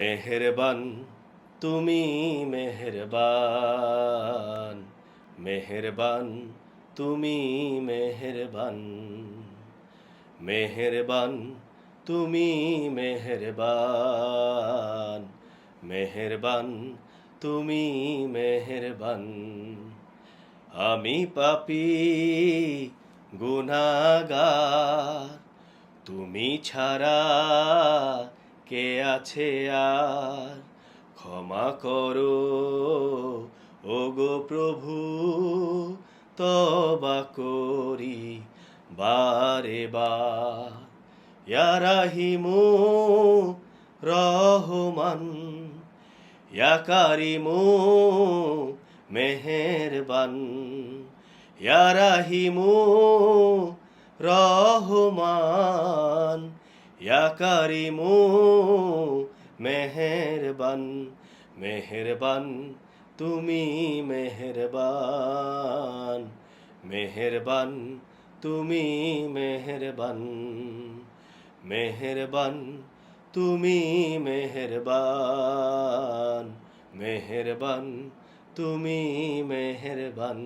মেহেরবান তুমি মেহেরবান, মেহেরবান তুমি মেহেরবান, মেহেরবান তুমি মেহেরবান, মেহেরবান তুমি মেহেরবান। আমি পাপী গুনাহগার, তুমি ছাড়া কে আছে আর? ক্ষমা করো ওগো প্রভু, তবা করি বারে বার। ইয়া রাহিমু রহমান, ইয়া কারিমু মেহেরবান, ইয়া রাহিমু রহমান, ইয়া কারিমু মেহেরবান, মেহেরবান তুমি মেহেরবান, মেহেরবান তুমি মেহেরবান, মেহেরবান তুমি মেহেরবান, মেহেরবান তুমি মেহেরবান।